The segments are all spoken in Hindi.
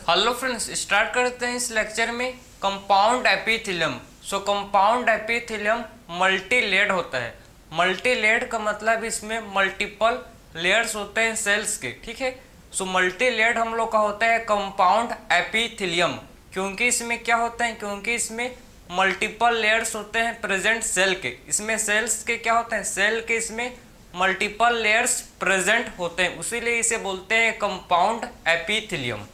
हेलो फ्रेंड्स, स्टार्ट करते हैं इस लेक्चर में कंपाउंड एपिथेलियम। सो कंपाउंड एपिथेलियम मल्टी लेयर्ड होता है। मल्टी लेयर्ड का मतलब इसमें मल्टीपल लेयर्स होते हैं सेल्स के, ठीक है। सो मल्टी लेयर्ड हम लोग का होता है कंपाउंड एपिथेलियम, क्योंकि इसमें क्या होता है, क्योंकि इसमें मल्टीपल लेयर्स होते हैं प्रेजेंट सेल के। इसमें सेल्स के क्या होते हैं, सेल के इसमें मल्टीपल लेयर्स प्रेजेंट होते हैं, उसीलिए इसे बोलते हैं कंपाउंड एपिथेलियम,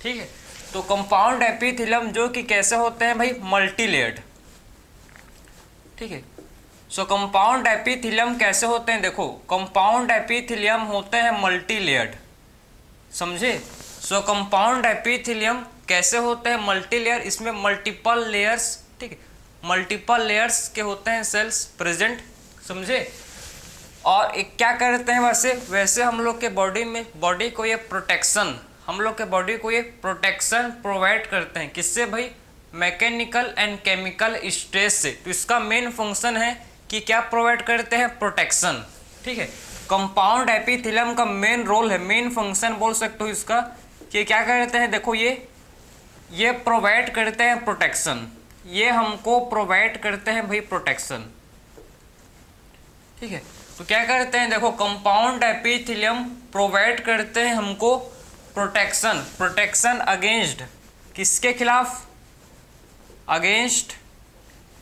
ठीक है। तो कंपाउंड एपिथेलियम जो कि कैसे होते हैं भाई, मल्टी लेयर्ड, ठीक है। सो कंपाउंड एपिथेलियम कैसे होते हैं, देखो कंपाउंड एपिथेलियम होते हैं मल्टी लेयर्ड, समझे। सो कंपाउंड एपिथेलियम कैसे होते हैं, मल्टी लेयर, इसमें मल्टीपल लेयर्स, ठीक है, मल्टीपल लेयर्स के होते हैं सेल्स प्रेजेंट, समझे। और एक क्या करते हैं, वैसे हम लोग के बॉडी में, बॉडी को ये प्रोटेक्शन, हम लोग के बॉडी को ये प्रोटेक्शन प्रोवाइड करते हैं, किससे भाई, मैकेनिकल एंड केमिकल स्ट्रेस से। तो इसका मेन फंक्शन है कि क्या प्रोवाइड करते हैं, प्रोटेक्शन, ठीक है। कंपाउंड एपिथेलियम का रोल है, मेन फंक्शन बोल सकते हो इसका, कि क्या करते हैं, देखो ये प्रोवाइड करते हैं प्रोटेक्शन, ये हमको प्रोवाइड करते हैं भाई प्रोटेक्शन, ठीक है। तो क्या करते हैं, देखो कंपाउंड एपिथेलियम प्रोवाइड करते हैं हमको प्रोटेक्शन, प्रोटेक्शन अगेंस्ट किसके खिलाफ, अगेंस्ट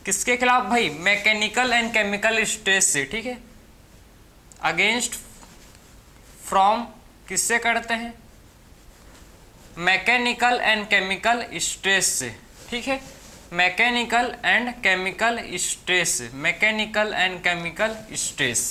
किसके खिलाफ भाई, मैकेनिकल एंड केमिकल स्ट्रेस से, ठीक है। अगेंस्ट फ्रॉम किससे करते हैं, मैकेनिकल एंड केमिकल स्ट्रेस से, ठीक है। Mechanical and chemical stress, mechanical and chemical stress.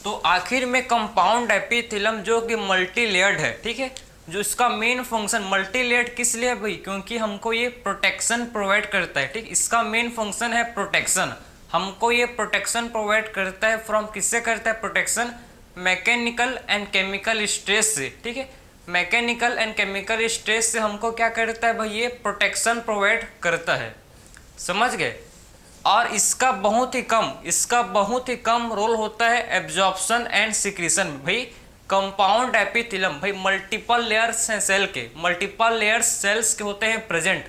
तो आखिर में कंपाउंड एपिथेलियम जो कि मल्टी लेयर्ड है, ठीक है, जो इसका मेन फंक्शन, मल्टी लेयर्ड किस लिए भाई, क्योंकि हमको ये प्रोटेक्शन प्रोवाइड करता है, ठीक। इसका मेन फंक्शन है प्रोटेक्शन, हमको ये प्रोटेक्शन प्रोवाइड करता है फ्रॉम किससे करता है protection, mechanical and chemical stress से, ठीक है। मैकेनिकल एंड केमिकल स्ट्रेस से हमको क्या करता है भाई, ये प्रोटेक्शन प्रोवाइड करता है, समझ गए। और इसका बहुत ही कम रोल होता है एब्जॉर्प्शन एंड सिक्रीशन भाई। कंपाउंड एपिथेलियम भाई मल्टीपल लेयर्स हैं सेल के, मल्टीपल लेयर्स सेल्स के होते हैं प्रेजेंट,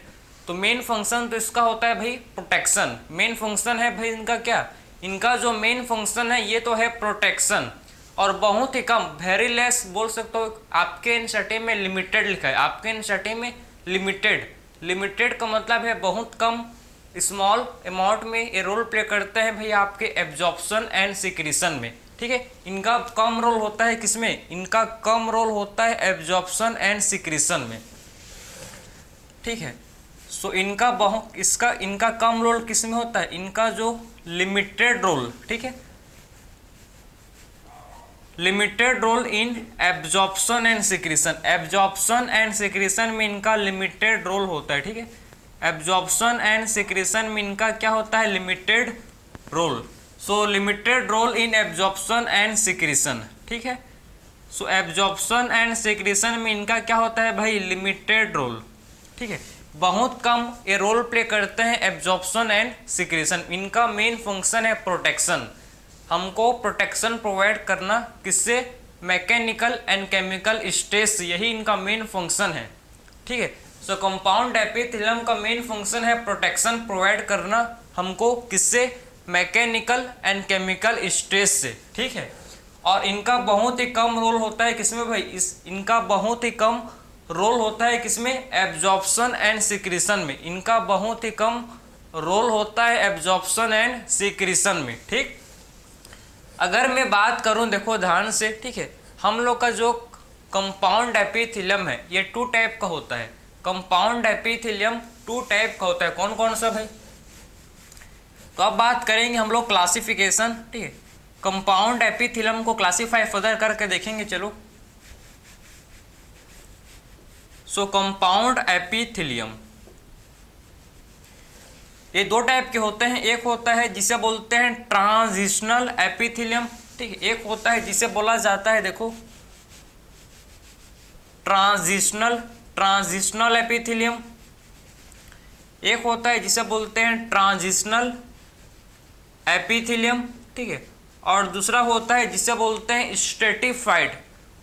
तो मेन फंक्शन तो इसका होता है भाई प्रोटेक्शन, मेन फंक्शन है भाई इनका क्या, इनका जो मेन फंक्शन है ये तो है प्रोटेक्शन। और बहुत ही कम, वेरी लेस बोल सकते हो, आपके एनसीईआरटी में लिमिटेड लिखा है, आपके एनसीईआरटी में लिमिटेड का मतलब है बहुत कम, स्मॉल अमाउंट में ये रोल प्ले करते हैं भाई आपके एब्जॉर्प्शन एंड सिक्रीशन में, ठीक है। इनका कम रोल होता है किसमें, इनका कम रोल होता है एब्जॉर्प्शन एंड सिक्रीशन में, ठीक है। सो इनका कम रोल किसमें होता है, इनका जो लिमिटेड रोल, ठीक है, limited role in absorption and secretion, absorption and secretion में इनका लिमिटेड रोल होता है, ठीक है। एब्जॉर्प्शन एंड सिक्रीशन में इनका क्या होता है, limited role. So limited role in absorption and secretion, ठीक है। सो एब्जॉर्प्शन एंड सिक्रीशन में इनका क्या होता है भाई, लिमिटेड रोल, ठीक है। बहुत कम ये रोल प्ले करते हैं एब्जॉर्प्शन एंड सिक्रीशन, इनका मेन फंक्शन है प्रोटेक्शन, हमको प्रोटेक्शन प्रोवाइड करना, किससे, मैकेनिकल एंड केमिकल स्ट्रेस, यही इनका मेन फंक्शन है, ठीक है। सो कंपाउंड एपिथेलियम का मेन फंक्शन है प्रोटेक्शन प्रोवाइड करना हमको, किससे, मैकेनिकल एंड केमिकल स्ट्रेस से, ठीक है। और इनका बहुत ही कम रोल होता है किसमें भाई, इनका बहुत ही कम रोल होता है किसमें, एब्जॉर्प्शन एंड सिक्रीशन में, इनका बहुत ही कम रोल होता है एब्जॉर्प्शन एंड सिक्रीशन में, ठीक। अगर मैं बात करूं, देखो ध्यान से, ठीक है, हम लोग का जो कंपाउंड एपिथेलियम है ये 2 टाइप का होता है, कंपाउंड एपिथेलियम 2 टाइप का होता है, कौन कौन सा भाई। तो अब बात करेंगे हम लोग क्लासिफिकेशन, ठीक है, कंपाउंड एपिथेलियम को क्लासीफाई फर्दर करके देखेंगे, चलो। सो कंपाउंड एपिथेलियम ये 2 टाइप के होते हैं, एक होता है जिसे बोलते हैं ट्रांजिशनल एपिथेलियम, ठीक है, एक होता है जिसे बोला जाता है, देखो ट्रांजिशनल एपिथेलियम, एक होता है जिसे बोलते हैं ट्रांजिशनल एपिथेलियम, ठीक है। और दूसरा होता है जिसे बोलते हैं स्ट्रेटिफाइड।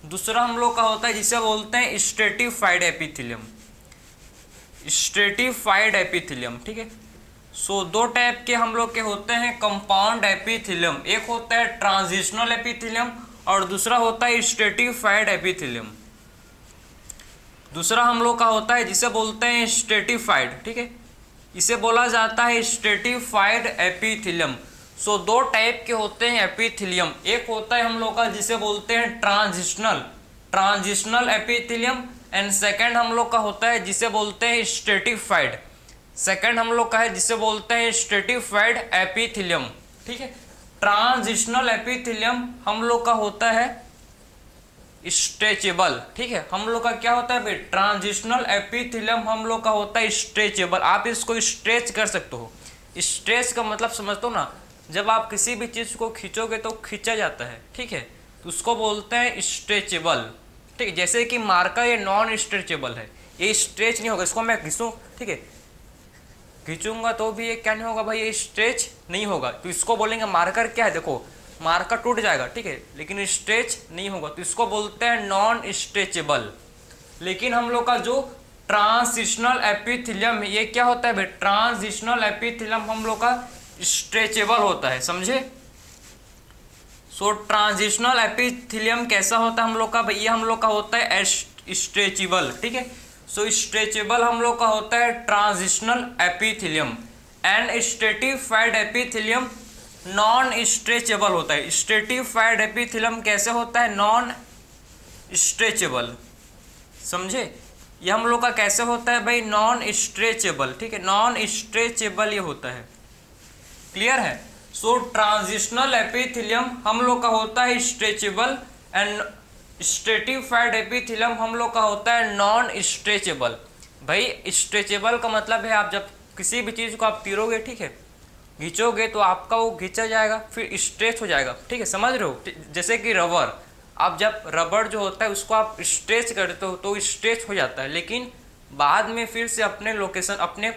दूसरा हम लोग का होता है जिसे बोलते हैं स्ट्रेटिफाइड एपिथेलियम, स्ट्रेटिफाइड एपिथेलियम, ठीक है। सो दो टाइप के हम लोग के होते हैं कंपाउंड एपिथेलियम, एक होता है ट्रांजिशनल एपिथेलियम और दूसरा होता है स्ट्रेटिफाइड एपिथेलियम। दूसरा हम लोग का होता है जिसे बोलते हैं स्ट्रेटिफाइड, ठीक है, इसे बोला जाता है स्ट्रेटिफाइड एपिथेलियम। सो दो टाइप के होते हैं एपिथेलियम, एक होता है हम लोग का जिसे बोलते हैं ट्रांजिशनल एपिथेलियम एंड सेकंड हम लोग का होता है जिसे बोलते हैं स्ट्रेटिफाइड। सेकंड हम लोग का है जिसे बोलते हैं स्ट्रेटिफाइड एपिथेलियम, ठीक है। ट्रांजिशनल एपिथेलियम हम लोग का होता है स्ट्रेचेबल, ठीक है। हम लोग का क्या होता है भाई, ट्रांजिशनल एपिथेलियम हम लोग का होता है स्ट्रेचेबल। आप इसको स्ट्रेच कर सकते हो। स्ट्रेच का मतलब समझते हो ना, जब आप किसी भी चीज़ को खींचोगे तो खींचा जाता है, ठीक है, तो उसको बोलते हैं स्ट्रेचेबल, ठीक है। जैसे कि मार्कर ये नॉन स्ट्रेचेबल है, ये स्ट्रेच नहीं होगा, इसको मैं घिसूँ, ठीक है, खींचूंगा तो भी ये क्या नहीं होगा भाई, ये स्ट्रेच नहीं होगा, तो इसको बोलेंगे मार्कर क्या है, देखो मार्कर टूट जाएगा, ठीक है, लेकिन स्ट्रेच नहीं होगा, तो इसको बोलते हैं नॉन स्ट्रेचेबल। लेकिन हम लोग का जो ट्रांजिशनल एपिथेलियम है, ये क्या होता है भाई, ट्रांजिशनल एपिथेलियम हम लोग का स्ट्रेचेबल होता है, समझे। सो ट्रांजिशनल एपिथेलियम कैसा होता है हम लोग का भाई, ये हम लोग का होता है स्ट्रेचेबल, ठीक है। सो स्ट्रेचेबल हम लोग का होता है transitional epithelium and stratified epithelium non stretchable होता है। स्ट्रेटिफाइड एपिथेलियम कैसे होता है, नॉन स्ट्रेचेबल, समझे। ये हम लोग का कैसे होता है भाई, नॉन स्ट्रेचेबल, ठीक है, नॉन स्ट्रेचेबल ये होता है, क्लियर है। सो ट्रांजिशनल एपिथेलियम हम लोग का होता है स्ट्रेचेबल एंड स्ट्रेटिफाइड एपिथेलियम हम लोग का होता है नॉन स्ट्रेचेबल। भाई स्ट्रेचेबल का मतलब है आप जब किसी भी चीज़ को आप तीरोगे, ठीक है, खींचोगे तो आपका वो खींचा जाएगा फिर स्ट्रेच हो जाएगा, ठीक है, समझ रहे हो। जैसे कि रबर, आप जब रबर जो होता है उसको आप स्ट्रेच करते हो तो स्ट्रेच हो जाता है, लेकिन बाद में फिर से अपने लोकेशन, अपने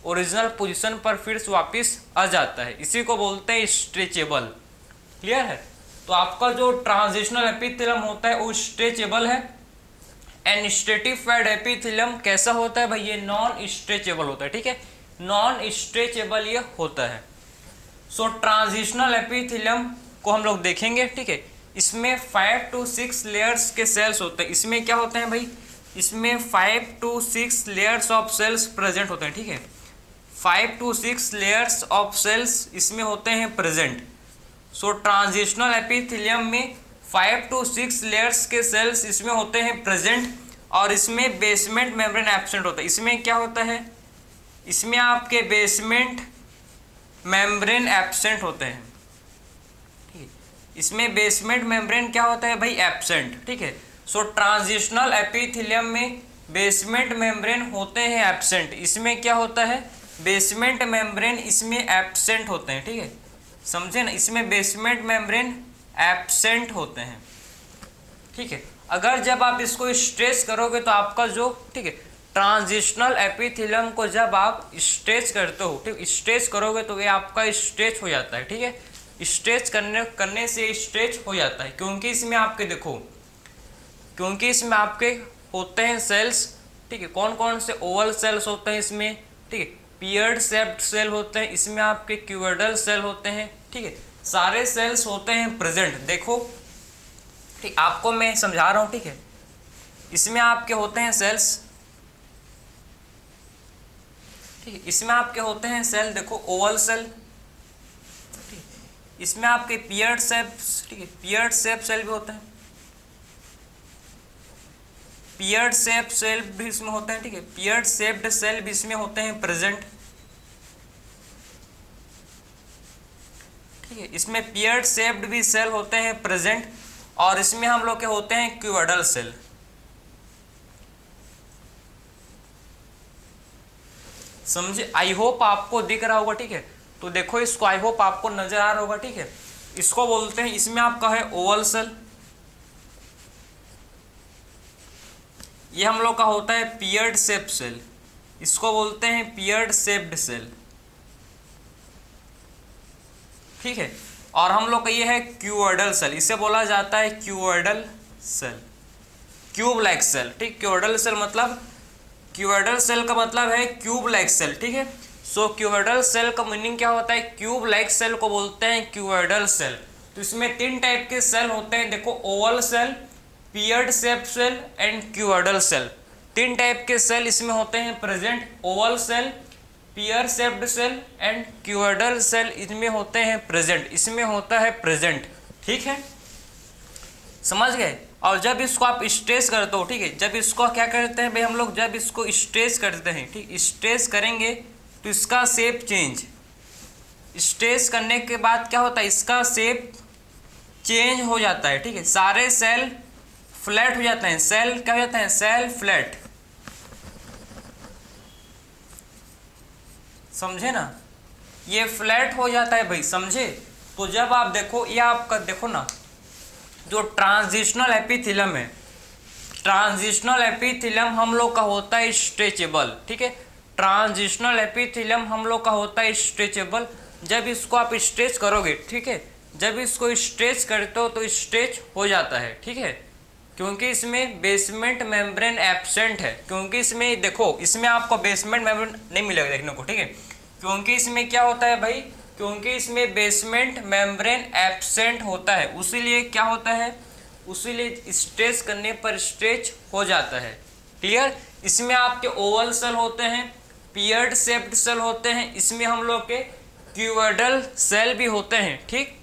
ओरिजिनल पोजीशन पर फिर से वापस आ जाता है, इसी को बोलते हैं स्ट्रेचेबल, क्लियर है। तो आपका जो ट्रांजिशनल एपिथेलियम होता है वो स्ट्रेचेबल है एंड स्ट्रेटिफाइड एपिथेलियम कैसा होता है भाई, ये नॉन स्ट्रेचेबल होता है, ठीक है, नॉन स्ट्रेचेबल ये होता है। सो ट्रांजिशनल एपिथेलियम को हम लोग देखेंगे, ठीक है, इसमें 5 to 6 लेयर्स के सेल्स होते हैं। इसमें क्या होते हैं भाई, इसमें 5 to 6 layers of cells present होते हैं, ठीक है, 5 to 6 लेयर्स ऑफ सेल्स इसमें होते हैं प्रेजेंट। सो ट्रांजिशनल एपिथेलियम में 5 to 6 लेयर्स के सेल्स इसमें होते हैं प्रेजेंट और इसमें बेसमेंट मेम्ब्रेन एब्सेंट होता है। इसमें क्या होता है, इसमें आपके बेसमेंट मेम्ब्रेन एब्सेंट होते हैं, ठीक है, इसमें बेसमेंट मेम्ब्रेन क्या होता है भाई, एब्सेंट, ठीक है। सो ट्रांजिशनल एपिथेलियम में बेसमेंट मेम्ब्रेन होते हैं एब्सेंट, इसमें क्या होता है, बेसमेंट मेम्ब्रेन इसमें एब्सेंट होते हैं, ठीक है, समझे ना, इसमें बेसमेंट मेम्ब्रेन एब्सेंट होते हैं, ठीक है। अगर जब आप इसको स्ट्रेच करोगे तो आपका जो, ठीक है, ट्रांजिशनल एपिथेलियम को जब आप स्ट्रेच करते हो, ठीक, स्ट्रेच करोगे तो ये आपका स्ट्रेच हो जाता है, ठीक है, स्ट्रेच करने से स्ट्रेच हो जाता है, क्योंकि इसमें आपके देखो, क्योंकि इसमें आपके होते हैं सेल्स, ठीक है, कौन कौन से ओवल सेल्स होते हैं इसमें, ठीक है, पियर्ड शेप्ड सेल होते हैं, इसमें आपके क्यूबोइडल सेल होते हैं, ठीक है, सारे सेल्स होते हैं प्रेजेंट। देखो, ठीक, आपको मैं समझा रहा हूँ, ठीक है, इसमें आपके होते हैं सेल्स, ठीक है, इसमें आपके होते हैं सेल, देखो ओवल सेल, ठीक, इसमें आपके पियर्ड शेप, ठीक है, पियर्ड शेप सेल भी होते हैं, पियर्ड शेप सेल भी इसमें होते हैं, ठीक है, पियर्ड शेप्ड सेल भी इसमें होते हैं प्रेजेंट, ठीक है, इसमें पियर्ड शेप्ड भी सेल होते हैं प्रेजेंट और इसमें हम लोग के होते हैं क्यूबोइडल सेल। समझे, आई होप आपको दिख रहा होगा, ठीक है, तो देखो इसको, आई होप आपको नजर आ रहा होगा, ठीक है, इसको बोलते हैं, इसमें आपका है ओवल सेल, ये हम लोग का होता है पियर्ड शेप सेल, इसको बोलते हैं पियर्ड शेप्ड सेल, ठीक है। और हम लोग का ये है क्यूबॉइडल सेल, इसे बोला जाता है cuboidal cell, cube like cell, ठीक। क्यूबॉइडल सेल मतलब, क्यूबॉइडल सेल का मतलब है क्यूब लाइक सेल, ठीक है। सो क्यूबॉइडल सेल का मीनिंग क्या होता है, क्यूब लाइक सेल को बोलते हैं क्यूबॉइडल सेल। तो इसमें 3 टाइप के सेल होते हैं, देखो, oval cell, pear shape cell and cuboidal cell. 3 type के सेल इसमें होते हैं present, oval cell, pear shaped cell and cuboidal cell इसमें होते हैं प्रेजेंट, इसमें होता है प्रेजेंट, ठीक है, समझ गए। और जब इसको आप स्ट्रेच करते हो, ठीक है, जब इसको क्या करते हैं भाई हम लोग, जब इसको स्ट्रेच करते हैं, ठीक, स्ट्रेच करेंगे तो इसका शेप चेंज, स्ट्रेच करने के बाद क्या होता है, इसका शेप चेंज हो जाता है, ठीक है, सारे सेल फ्लैट हो जाते हैं, सेल क्या हो जाते हैं, सेल फ्लैट, समझे ना, ये फ्लैट हो जाता है भाई, समझे। तो जब आप देखो, ये आपका देखो ना, जो ट्रांजिशनल एपिथेलियम है, ट्रांजिशनल एपिथेलियम हम लोग का होता है स्ट्रेचेबल, ठीक है, ट्रांजिशनल एपिथेलियम हम लोग का होता है स्ट्रेचेबल। जब इसको आप स्ट्रेच करोगे, ठीक है, जब इसको स्ट्रेच करते हो तो स्ट्रेच हो जाता है, ठीक है, क्योंकि इसमें बेसमेंट मेम्ब्रेन एब्सेंट है, क्योंकि इसमें देखो, इसमें आपको बेसमेंट मेम्ब्रेन नहीं मिलेगा देखने को, ठीक है, क्योंकि इसमें क्या होता है भाई, क्योंकि इसमें बेसमेंट मेम्ब्रेन एब्सेंट होता है, उसीलिए क्या होता है, उसीलिए स्ट्रेच करने पर स्ट्रेच हो जाता है, क्लियर। इसमें आपके ओवल सेल होते हैं, पियर्ड शेप्ड सेल होते हैं, इसमें हम लोग के क्यूबॉइडल सेल भी होते हैं, ठीक,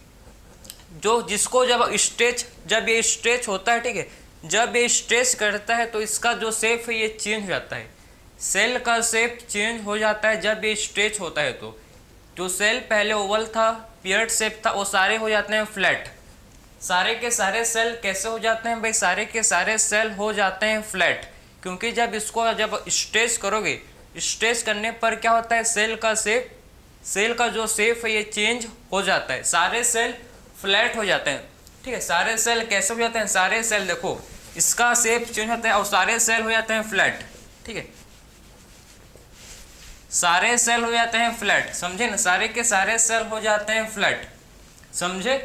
जो जिसको जब ये स्ट्रेच होता है, ठीक है, जब ये स्ट्रेच करता है तो इसका जो शेप है ये चेंज हो जाता है, सेल का शेप चेंज हो जाता है जब ये स्ट्रेच होता है। तो जो सेल पहले ओवल था, पियर्ड शेप था, वो सारे हो जाते हैं फ्लैट, सारे के सारे सेल कैसे हो जाते हैं भाई, सारे के सारे सेल हो जाते हैं फ्लैट, क्योंकि जब इसको जब स्ट्रेच करोगे, स्ट्रेच करने पर क्या होता है, सेल का शेप, सेल का जो शेप है ये चेंज हो जाता है, सारे सेल फ्लैट हो जाते हैं, ठीक है, सारे सेल कैसे हो जाते हैं, सारे सेल देखो इसका शेप चेंज होता है और सारे सेल हो जाते हैं फ्लैट, ठीक है, सारे सेल हो जाते हैं फ्लैट, समझे ना, सारे के सारे सेल हो जाते हैं फ्लैट, समझे।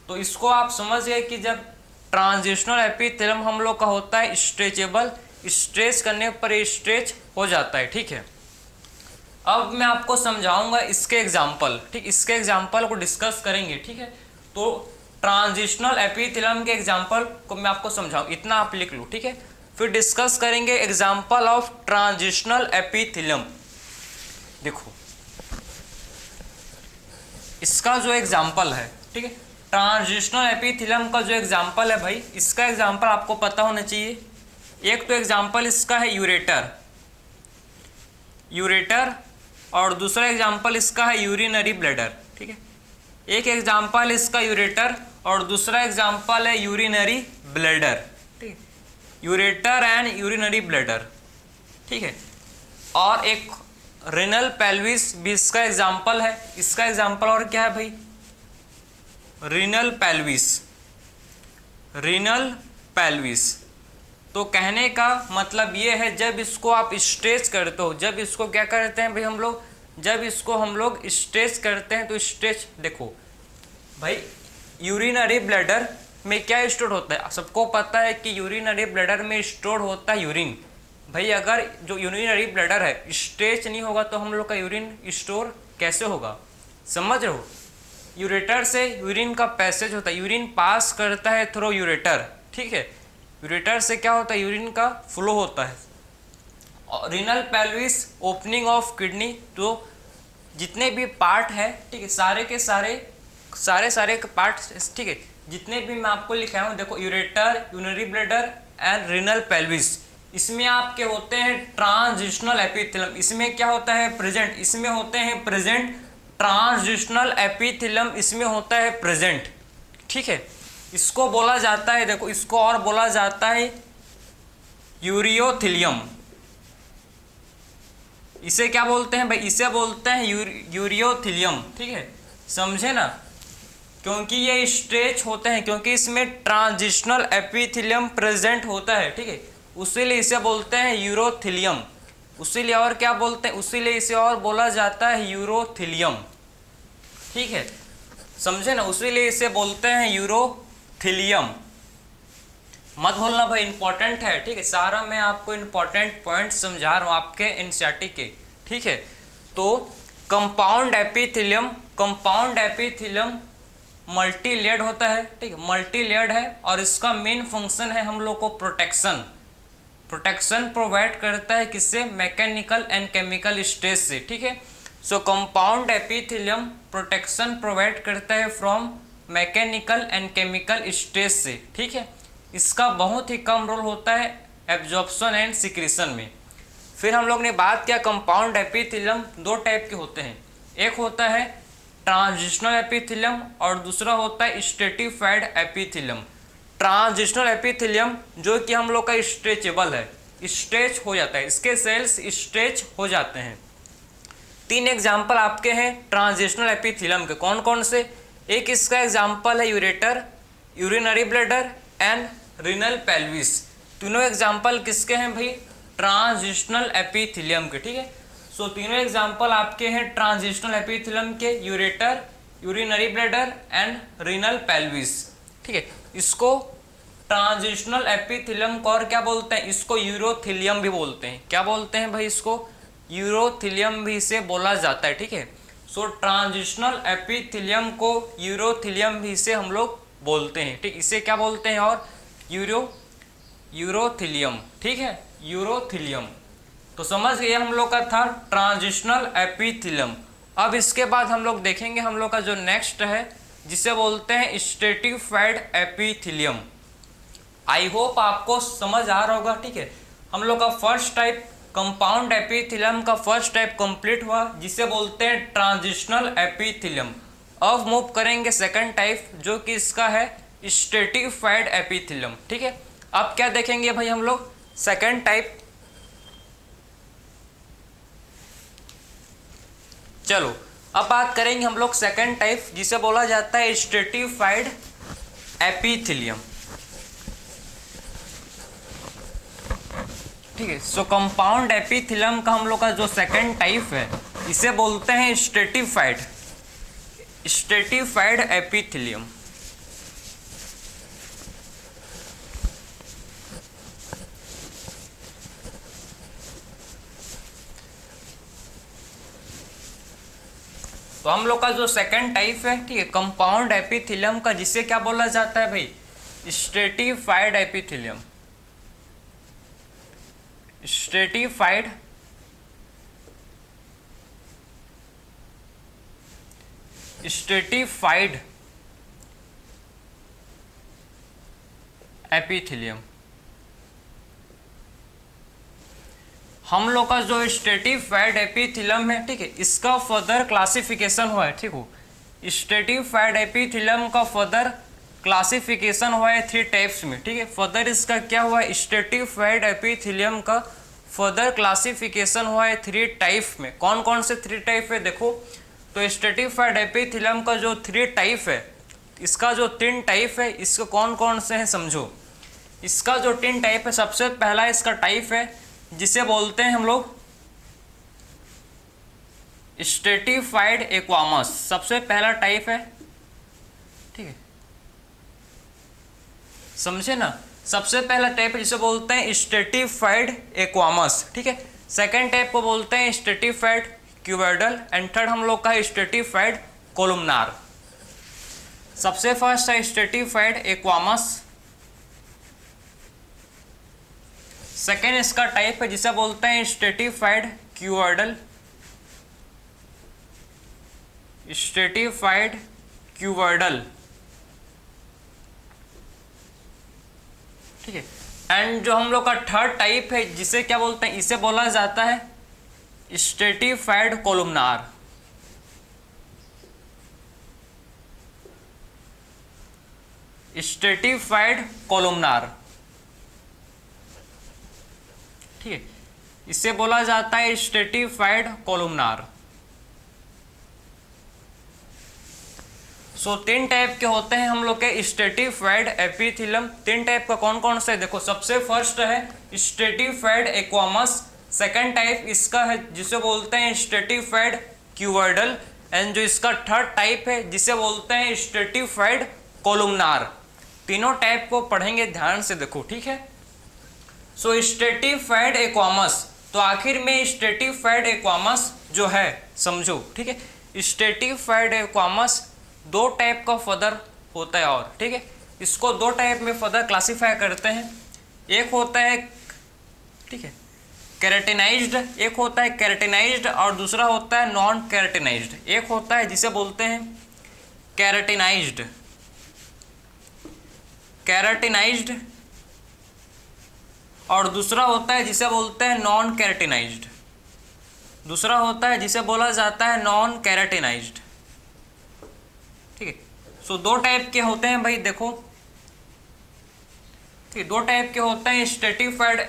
तो इसको आप समझ गए कि जब ट्रांजिशनल एपिथेलियम हम लोग का होता है स्ट्रेचेबल, स्ट्रेच करने पर ये स्ट्रेच हो जाता है, ठीक है। अब मैं आपको समझाऊंगा इसके एग्जाम्पल, ठीक, इसके एग्जाम्पल को डिस्कस करेंगे, ठीक है। तो ट्रांजिशनल एपिथेलियम के एग्जाम्पल को मैं आपको समझाऊं, इतना आप लिख लो, ठीक है, फिर डिस्कस करेंगे एग्जाम्पल ऑफ ट्रांजिशनल एपिथेलियम। देखो इसका जो एग्जाम्पल है, ठीक है, ट्रांजिशनल एपिथेलियम का जो एग्जाम्पल है भाई, इसका एग्जाम्पल आपको पता होना चाहिए। एक तो एग्जाम्पल इसका है यूरेटर, यूरेटर, और दूसरा एग्जाम्पल इसका है यूरिनरी ब्लैडर, ठीक है, एक एग्जाम्पल इसका यूरेटर और दूसरा एग्जाम्पल है यूरिनरी ब्लैडर, ठीक है, यूरेटर एंड यूरिनरी ब्लैडर, ठीक है, और एक रेनल पेल्विस भी इसका एग्जाम्पल है। इसका एग्जाम्पल और क्या है भाई, रीनल पेल्विस, रीनल पेल्विस। तो कहने का मतलब ये है, जब इसको आप स्ट्रेच करते हो, जब इसको क्या करते हैं भाई हम लोग, जब इसको हम लोग स्ट्रेच करते हैं तो स्ट्रेच देखो भाई, यूरिनरी ब्लैडर में क्या स्टोर होता है, सबको पता है कि यूरिनरी ब्लैडर में स्टोर होता है यूरिन। भाई अगर जो यूरिनरी ब्लैडर है स्ट्रेच नहीं होगा तो हम लोग का यूरिन स्टोर कैसे होगा, समझ रहे हो। यूरेटर से यूरिन का पैसेज होता है, यूरिन पास करता है थ्रू यूरेटर, ठीक है, यूरेटर से क्या होता है, यूरिन का फ्लो होता है। Renal pelvis opening of kidney, तो जितने भी पार्ट है, ठीक है, सारे के सारे के पार्ट, ठीक है, जितने भी मैं आपको लिखाया हूँ, देखो ureter, urinary bladder and renal pelvis, इसमें आपके होते हैं ट्रांजिशनल एपिथेलियम, इसमें क्या होता है प्रेजेंट, इसमें होते हैं प्रेजेंट ट्रांजिशनल एपिथेलियम, इसमें होता है प्रेजेंट, ठीक है। इसको बोला जाता है, देखो इसको और बोला जाता है यूरियोथिलियम। इसे क्या बोलते हैं भाई, इसे बोलते हैं यूरियोथिलियम, ठीक है, समझे ना, क्योंकि ये स्ट्रेच होते हैं, क्योंकि इसमें ट्रांजिशनल एपिथेलियम प्रेजेंट होता है, ठीक है, उसीलिए इसे बोलते हैं यूरोथिलियम। उसीलिए और क्या बोलते हैं, उसीलिए इसे और बोला जाता है यूरोथिलियम, ठीक है, समझे ना, उसीलिए इसे बोलते हैं यूरोथिलियम। मत भूलना भाई, इंपॉर्टेंट है, ठीक है। सारा मैं आपको इंपॉर्टेंट पॉइंट समझा रहा हूँ आपके एनसीईआरटी के, ठीक है। तो कंपाउंड एपिथेलियम मल्टी लेयर्ड होता है, ठीक है, मल्टी लेयर्ड है, और इसका मेन फंक्शन है हम लोग को प्रोटेक्शन प्रोवाइड करता है किससे, मैकेनिकल एंड केमिकल स्टेज से, ठीक है। सो कंपाउंड एपिथेलियम प्रोटेक्शन प्रोवाइड करता है from mechanical and chemical stage से, ठीक है। इसका बहुत ही कम रोल होता है एब्जॉर्प्शन एंड सिक्रीशन में। फिर हम लोग ने बात किया कंपाउंड एपिथेलियम दो टाइप के होते हैं, एक होता है ट्रांजिशनल एपिथेलियम और दूसरा होता है स्ट्रेटिफाइड एपिथेलियम। ट्रांजिशनल एपिथेलियम जो कि हम लोग का स्ट्रेचेबल है, स्ट्रेच हो जाता है, इसके सेल्स स्ट्रेच हो जाते हैं। तीन एग्जाम्पल आपके हैं ट्रांजिशनल एपिथेलियम के, कौन कौन से, एक इसका एग्जाम्पल है ureter, urinary bladder and renal pelvis. तीनों एग्जाम्पल किसके हैं भाई, ट्रांजिशनल एपिथेलियम के, ठीक है। सो तीनों एग्जाम्पल आपके हैं ट्रांजिशनल एपिथेलियम के, ureter, urinary bladder and renal pelvis, ठीक है। इसको ट्रांजिशनल एपिथेलियम को और क्या बोलते हैं, इसको यूरोथिलियम भी बोलते हैं। क्या बोलते हैं भाई, इसको यूरोथिलियम भी इसे बोला जाता है, ठीक है। सो ट्रांजिशनल एपिथेलियम को यूरोथिलियम भी इसे हम लोग बोलते हैं, ठीक, इसे क्या बोलते हैं, और यूरोथिलियम, ठीक है, यूरोथिलियम। तो समझ गए हम लोग का था ट्रांजिशनल एपिथेलियम। अब इसके बाद हम लोग देखेंगे हम लोग का जो नेक्स्ट है जिसे बोलते हैं स्ट्रेटिफाइड एपिथेलियम। आई होप आपको समझ आ रहा होगा, ठीक है। हम लोग का फर्स्ट टाइप कंपाउंड एपिथेलियम का फर्स्ट टाइप कंप्लीट हुआ जिसे बोलते हैं ट्रांजिशनल एपिथेलियम। अब मूव करेंगे सेकंड टाइप जो कि इसका है स्ट्रेटिफाइड एपिथेलियम, ठीक है। अब क्या देखेंगे भाई हम लोग, सेकंड टाइप। चलो अब बात करेंगे हम लोग सेकंड टाइप जिसे बोला जाता है स्ट्रेटिफाइड एपिथेलियम, ठीक है। सो कंपाउंड एपिथेलियम का हम लोग का जो सेकंड टाइप है इसे बोलते हैं स्ट्रेटिफाइड एपिथेलियम। तो हम लोग का जो सेकंड टाइप है, ठीक है, कंपाउंड एपिथेलियम का, जिसे क्या बोला जाता है भाई, स्ट्रेटिफाइड एपिथेलियम। Stratified epithelium. हम लोग का जो स्ट्रेटिफाइड एपिथेलियम है, ठीक है, इसका फर्दर क्लासिफिकेशन हुआ है, ठीक हो। स्ट्रेटिफाइड एपिथेलियम का फर्दर क्लासिफिकेशन हुआ है 3 टाइप्स में, ठीक है। फर्दर इसका क्या हुआ है, स्ट्रेटिफाइड एपिथेलियम का फर्दर क्लासिफिकेशन हुआ है 3 टाइप में। कौन कौन से 3 टाइप है देखो, तो स्ट्रेटिफाइड एपिथेलियम का जो 3 टाइप है, इसका जो 3 टाइप है, इसको कौन कौन से हैं समझो। इसका जो 3 टाइप है, सबसे पहला इसका टाइप है जिसे बोलते हैं हम लोग स्ट्रेटिफाइड एक्वामस, सबसे पहला टाइप है, ठीक है, समझे ना। सबसे पहला टाइप जिसे बोलते हैं स्ट्रेटिफाइड एक्वामस, ठीक है। सेकंड टाइप को बोलते हैं स्ट्रेटिफाइड क्यूबोइडल एंड थर्ड हम लोग का स्ट्रेटिफाइड कोलुमनार। सबसे फर्स्ट है स्ट्रेटिफाइड एक्वामस, सेकेंड इसका टाइप है जिसे बोलते हैं स्ट्रेटिफाइड क्यूबोइडल, स्ट्रेटिफाइड क्यूबोइडल, ठीक है। एंड जो हम लोग का थर्ड टाइप है जिसे क्या बोलते हैं, इसे बोला जाता है स्ट्रेटिफाइड कोलुमनार। स्ट्रेटिफाइड कोलुमनार, ठीक है, इसे बोला जाता है स्ट्रेटिफाइड कोलुमनार। सो 3 टाइप के होते हैं हम लोग के स्ट्रेटिफाइड एपिथेलियम। 3 टाइप का कौन कौन सा है देखो, सबसे फर्स्ट है स्ट्रेटिफाइड एक्वामस, सेकंड टाइप इसका है जिसे बोलते हैं स्ट्रेटिफाइड क्यूबोइडल एंड जो इसका थर्ड टाइप है जिसे बोलते हैं स्ट्रेटिफाइड कोलुमनार। तीनों टाइप को पढ़ेंगे, ध्यान से देखो, ठीक है। सो स्ट्रेटिफाइड एक्वामस, तो आखिर में स्ट्रेटिफाइड एक्वामस जो है समझो, ठीक है। स्ट्रेटिफाइड एक्वामस दो टाइप का फर्दर होता है और, ठीक है, इसको दो टाइप में फर्दर क्लासीफाई करते हैं। एक होता है, ठीक है, केराटिनाइज्ड, एक होता है केराटिनाइज्ड और दूसरा होता है नॉन केराटिनाइज्ड। एक होता है जिसे बोलते हैं केराटिनाइज्ड, केराटिनाइज्ड, और दूसरा होता है जिसे बोलते हैं नॉन केराटिनाइज्ड। दूसरा होता है जिसे बोला जाता है नॉन केराटिनाइज्ड, ठीक है। सो दो टाइप के होते हैं भाई, देखो, ठीक है, दो टाइप के होते हैं स्ट्रेटिफाइड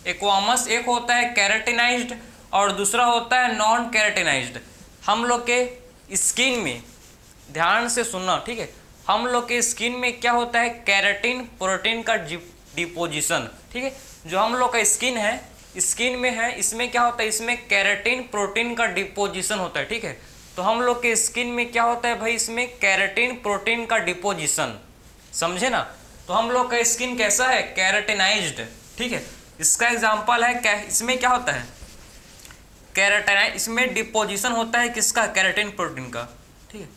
एक्वामस। एक होता है केराटिनाइज्ड और दूसरा होता है नॉन केराटिनाइज्ड। हम लोग के स्किन में, ध्यान से सुनना, ठीक है, हम लोग के स्किन में क्या होता है, केराटिन प्रोटीन का डिपोजिशन, ठीक है। जो हम लोग का स्किन है, स्किन में है, इसमें क्या होता है, इसमें केराटिन प्रोटीन का डिपोजिशन होता है, ठीक है। तो हम लोग के स्किन में क्या होता है भाई, इसमें केराटिन प्रोटीन का डिपोजिशन, समझे ना। तो हम लोग का स्किन कैसा है, केराटिनाइज्ड, ठीक है। इसका एग्जांपल है, इसमें क्या होता है, केराटिनाइज, इसमें डिपोजिशन होता है किसका, केराटिन प्रोटीन का, ठीक है।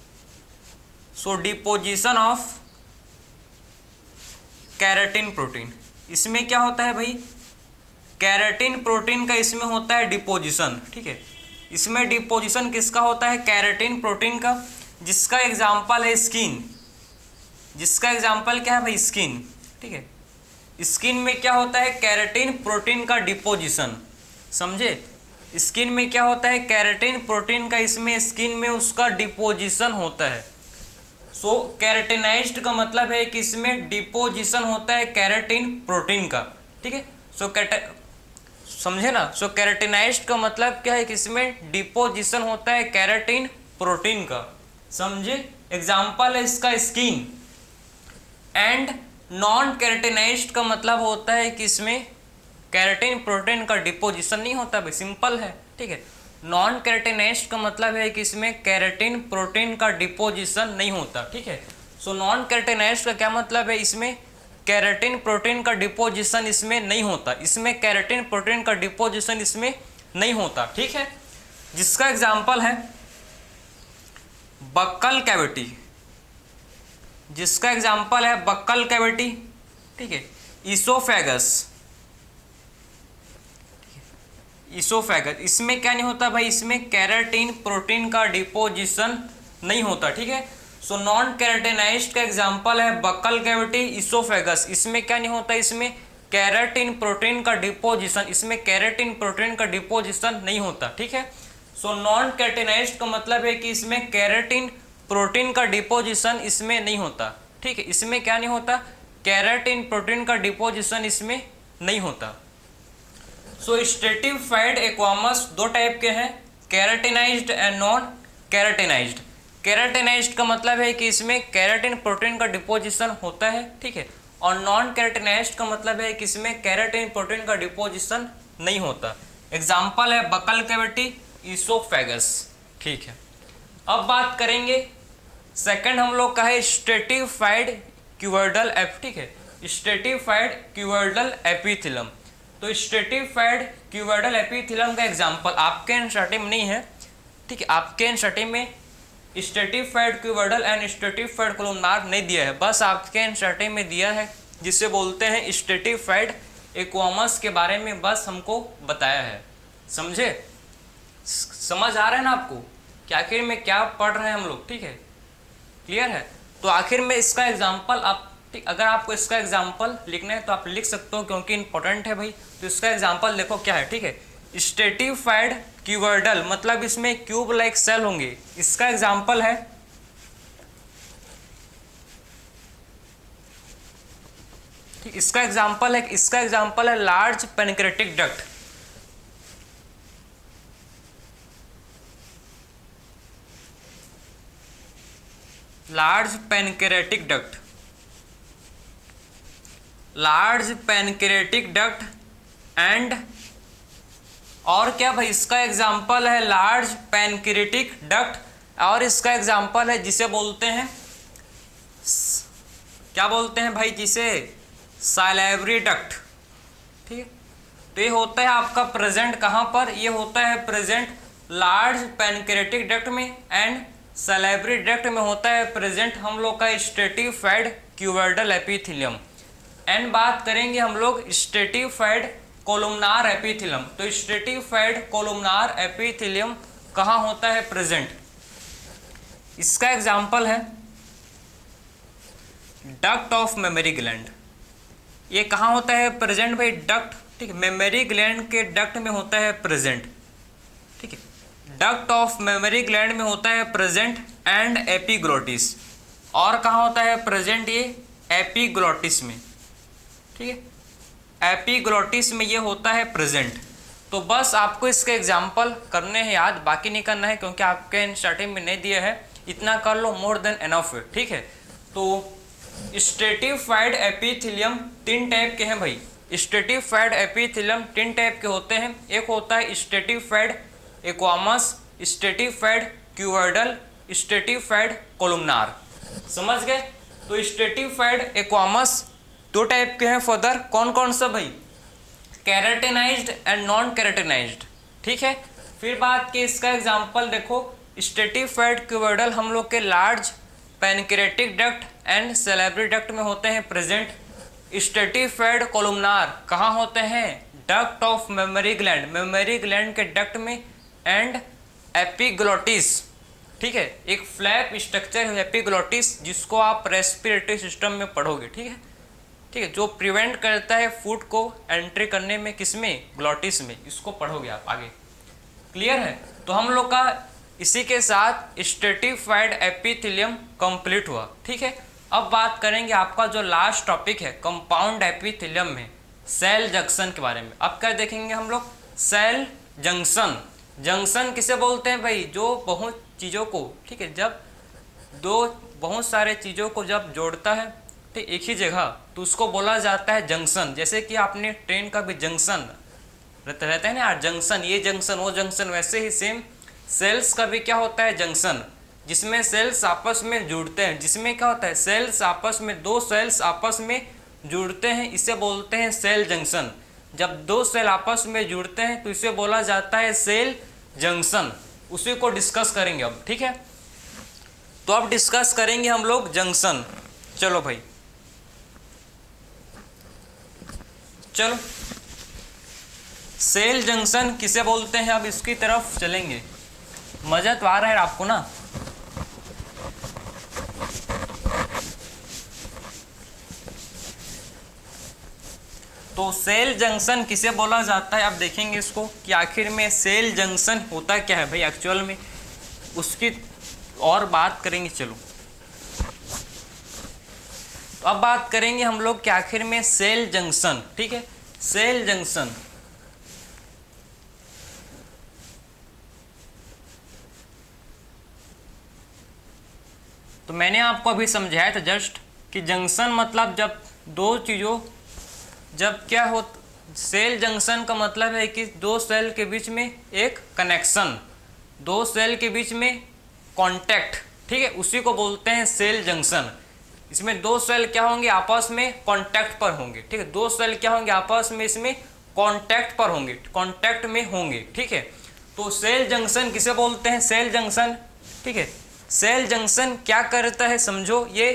सो डिपोजिशन ऑफ केराटिन प्रोटीन, इसमें क्या होता है भाई, केराटिन प्रोटीन का इसमें होता है डिपोजिशन, ठीक है। इसमें डिपोजिशन किसका होता है, केराटिन प्रोटीन का, जिसका एग्जांपल है स्किन। जिसका एग्जांपल क्या है भाई, स्किन, ठीक है। स्किन में क्या होता है, केराटिन प्रोटीन का डिपोजिशन, समझे। स्किन में क्या होता है, केराटिन प्रोटीन का, इसमें स्किन में उसका डिपोजिशन होता है। सो केराटिनाइज्ड का मतलब है कि इसमें डिपोजिशन होता है केराटिन प्रोटीन का, ठीक है। सो समझे ना। सो केराटिनाइज्ड का मतलब क्या है कि इसमें डिपोजिशन होता है केराटिन प्रोटीन का, समझे। एग्जाम्पल है इसका स्किन। एंड नॉन केराटिनाइज्ड का मतलब होता है कि इसमें केराटिन प्रोटीन का डिपोजिशन नहीं होता भाई, सिंपल है, ठीक है। नॉन केराटिनाइज्ड का मतलब है कि इसमें केराटिन प्रोटीन का डिपोजिशन नहीं होता, ठीक है। सो नॉन केराटिनाइज्ड का क्या मतलब है, इसमें केराटिन प्रोटीन का डिपोजिशन इसमें नहीं होता, इसमें केराटिन प्रोटीन का डिपोजिशन इसमें नहीं होता, ठीक है। जिसका एग्जांपल है बक्कल कैविटी, जिसका एग्जांपल है बक्कल कैविटी, ठीक है। इसोफेगस, इसोफेगस, इसमें क्या नहीं होता भाई, इसमें केराटिन प्रोटीन का डिपोजिशन नहीं होता, ठीक है। सो नॉन केराटिनाइज्ड का एग्जांपल है बक्कल कैविटी, इसोफेगस, इसमें क्या नहीं होता, इसमें केराटिन प्रोटीन का डिपोजिशन, इसमें केराटिन प्रोटीन का डिपोजिशन नहीं होता, ठीक है। सो नॉन केराटिनाइज्ड का मतलब है कि इसमें केराटिन प्रोटीन का डिपोजिशन इसमें नहीं होता, ठीक है। इसमें क्या नहीं होता, केराटिन प्रोटीन का डिपोजिशन इसमें नहीं होता। सो स्ट्रेटिफाइड एक्वामस दो टाइप के हैं, keratinized and non keratinized. Keratinized का मतलब है कि इसमें केराटिन प्रोटीन का डिपोजिशन होता है, ठीक है। और नॉन केराटिनाइज्ड का मतलब है कि इसमें केराटिन प्रोटीन का डिपोजिशन नहीं होता। एग्जाम्पल है बक्कल कैविटी, इसोफेगस, ठीक है। अब बात करेंगे सेकंड हम लोग का है स्ट्रेटिफाइड क्यूवर्डल एप, ठीक है। स्ट्रेटिफाइड क्यूवर्डल एपिथेलियम, तो स्ट्रेटिफाइड क्यूवर्डल एपिथेलियम का एग्जाम्पल आपके एनसीईआरटी में नहीं है, ठीक है। आपके एनसीईआरटी में स्ट्रेटिफाइड क्यूवर्डल एंड स्ट्रेटिफाइड कोलुमनार नहीं दिया है, बस आपके एनसीईआरटी में दिया है जिसे बोलते हैं स्ट्रेटिफाइड एक्वामस के बारे में बस हमको बताया है, समझे। समझ आ रहा है ना आपको कि आखिर में क्या पढ़ रहे हैं हम लोग, ठीक है, क्लियर है। तो आखिर में इसका एग्जाम्पल आप, अगर आपको इसका एग्जाम्पल लिखना है तो आप लिख सकते हो क्योंकि इंपॉर्टेंट है भाई। तो इसका एग्जाम्पल देखो क्या है, ठीक है। स्ट्रेटिफाइड क्यूवर्डल मतलब इसमें क्यूब लाइक सेल होंगे, इसका एग्जाम्पल है, ठीक, इसका एग्जाम्पल है large pancreatic duct. Large pancreatic duct, large pancreatic duct and, और क्या भाई, इसका एग्जाम्पल है लार्ज पेनक्रेटिक डक्ट और इसका एग्जाम्पल है जिसे बोलते हैं, क्या बोलते हैं भाई, जिसे सैलिवरी डक्ट। ठीक है, तो ये होता है आपका प्रेजेंट कहाँ पर, ये होता है प्रेजेंट लार्ज पैनक्रेटिक डक्ट में, एंड सैलिवरी डक्ट में होता है प्रेजेंट हम लोग का स्ट्रेटिफाइड क्यूबोइडल एपिथेलियम। एंड बात करेंगे हम लोग स्ट्रेटिफाइड कोलुमनार एपिथेलियम। तो स्ट्रेटिफाइड कोलुमनार एपिथेलियम कहाँ होता है प्रेजेंट, इसका एग्जाम्पल है डक्ट ऑफ मेमोरी ग्लैंड। ये कहाँ होता है प्रेजेंट भाई, डक्ट, ठीक है, मेमोरी ग्लैंड के डक्ट में होता है प्रेजेंट। ठीक है, डक्ट ऑफ मेमोरी ग्लैंड में होता है प्रेजेंट एंड एपिग्लोटिस। और कहाँ होता है प्रेजेंट, ये एपिग्लोटिस में। ठीक है, एपिग्लोटिस में ये होता है प्रेजेंट। तो बस आपको इसके एग्जाम्पल करने हैं याद, बाकी नहीं करना है क्योंकि आपके स्टार्टिंग में नहीं दिया है, इतना कर लो, मोर देन एनफ है। ठीक है, तो स्ट्रेटिफाइड एपिथेलियम तीन टाइप के हैं भाई। स्ट्रेटिफाइड एपिथेलियम तीन टाइप के होते हैं, एक होता है stratified squamous, stratified cuboidal, stratified columnar. समझ गए? तो स्ट्रेटिफाइड एक्वामस दो टाइप के हैं। फर्दर कौन कौन सा भाई, कैरेटिनाइज्ड एंड नॉन कैरेटिनाइज्ड। ठीक है, फिर बात की इसका एग्जांपल देखो, स्ट्रेटिफाइड क्यूबोइडल हम लोग के large pancreatic duct and salivary duct में होते हैं प्रेजेंट। स्ट्रेटिफाइड कोलुमनार कहाँ होते हैं, duct of memory gland, memory gland के डक्ट में, एंड एपिग्लोटिस। ठीक है, एक फ्लैप स्ट्रक्चर है एपिग्लोटिस, जिसको आप रेस्पिरेटरी सिस्टम में पढ़ोगे। ठीक है, ठीक है, जो प्रिवेंट करता है फूड को एंट्री करने में, किसमें, ग्लोटिस में, इसको पढ़ोगे आप आगे। क्लियर है? तो हम लोग का इसी के साथ स्ट्रेटिफाइड एपिथेलियम कंप्लीट हुआ। ठीक है, अब बात करेंगे आपका जो लास्ट टॉपिक है कंपाउंड एपिथेलियम में, सेल जंक्शन के बारे में। अब क्या देखेंगे हम लोग, सेल जंक्शन। जंक्शन किसे बोलते हैं भाई, जो बहुत चीज़ों को, ठीक है, जब दो बहुत सारे चीज़ों को जब जोड़ता है ठीक एक ही जगह, तो उसको बोला जाता है जंक्शन। जैसे कि आपने ट्रेन का भी जंक्शन रहता है ना यार, जंक्शन, ये जंक्शन वो जंक्शन, वैसे ही सेम सेल्स का भी क्या होता है, जंक्शन, जिसमें सेल्स आपस में जुड़ते हैं। जिसमें क्या होता है, सेल्स आपस में, दो सेल्स आपस में जुड़ते हैं, इसे बोलते हैं सेल जंक्शन। जब दो सेल आपस में जुड़ते हैं तो इसे बोला जाता है सेल जंक्शन। उसी को डिस्कस करेंगे अब। ठीक है, तो अब डिस्कस करेंगे हम लोग जंक्शन। चलो भाई, चलो सेल जंक्शन किसे बोलते हैं, अब इसकी तरफ चलेंगे। मजा तो आ रहा है आपको ना? तो सेल जंक्शन किसे बोला जाता है, अब देखेंगे इसको कि आखिर में सेल जंक्शन होता क्या है भाई एक्चुअल में, उसकी और बात करेंगे। चलो, तो अब बात करेंगे हम लोग कि आखिर में सेल जंक्शन। ठीक है, सेल जंक्शन, तो मैंने आपको अभी समझाया था जस्ट कि जंक्शन मतलब जब दो चीज़ों, जब क्या हो, सेल जंक्शन का मतलब है कि दो सेल के बीच में एक कनेक्शन, दो सेल के बीच में कांटेक्ट। ठीक है, उसी को बोलते हैं सेल जंक्शन। इसमें दो सेल क्या होंगे, आपस में कांटेक्ट पर होंगे। ठीक है, दो सेल क्या होंगे, आपस में इसमें कांटेक्ट पर होंगे, कांटेक्ट में होंगे। ठीक है, तो सेल जंक्शन किसे बोलते हैं, सेल जंक्शन। ठीक है, सेल जंक्शन क्या करता है समझो, ये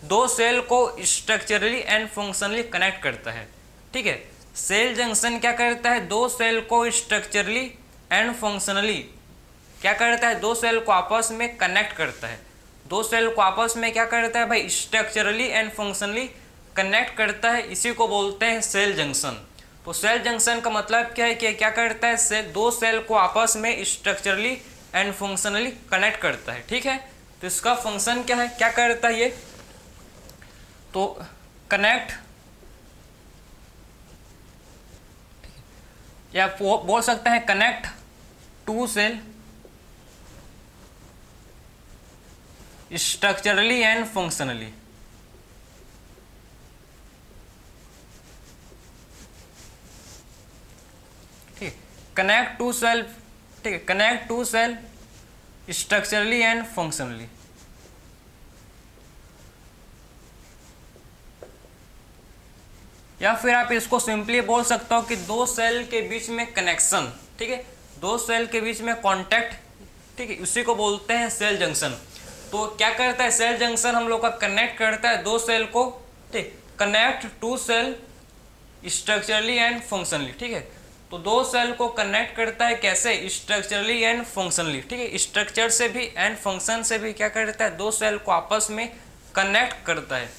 दो सेल को स्ट्रक्चरली एंड फंक्शनली कनेक्ट करता है। ठीक है, सेल जंक्शन क्या करता है, दो सेल को स्ट्रक्चरली एंड फंक्शनली क्या करता है, दो सेल को आपस में कनेक्ट करता है। दो सेल को आपस में क्या करता है भाई, स्ट्रक्चरली एंड फंक्शनली कनेक्ट करता है, इसी को बोलते हैं सेल जंक्शन। तो सेल जंक्शन का मतलब क्या है कि क्या करता है, दो सेल को आपस में स्ट्रक्चरली एंड फंक्शनली कनेक्ट करता है। ठीक है, तो इसका फंक्शन क्या है, क्या करता है ये, तो कनेक्ट, या बोल सकते हैं connect to cell structurally and functionally. ठीक, कनेक्ट टू सेल, ठीक है, connect to cell structurally and functionally. या फिर आप इसको सिंपली बोल सकते हो कि दो सेल के बीच में कनेक्शन, ठीक है, दो सेल के बीच में कांटेक्ट, ठीक है, उसी को बोलते हैं सेल जंक्शन। तो क्या करता है सेल जंक्शन, हम लोग का कनेक्ट करता है दो सेल को, ठीक, connect to cell structurally and functionally, ठीक है। तो दो सेल को कनेक्ट करता है कैसे, स्ट्रक्चरली एंड फंक्शनली, ठीक है, स्ट्रक्चर से भी एंड फंक्शन से भी क्या करता है, दो सेल को आपस में कनेक्ट करता है।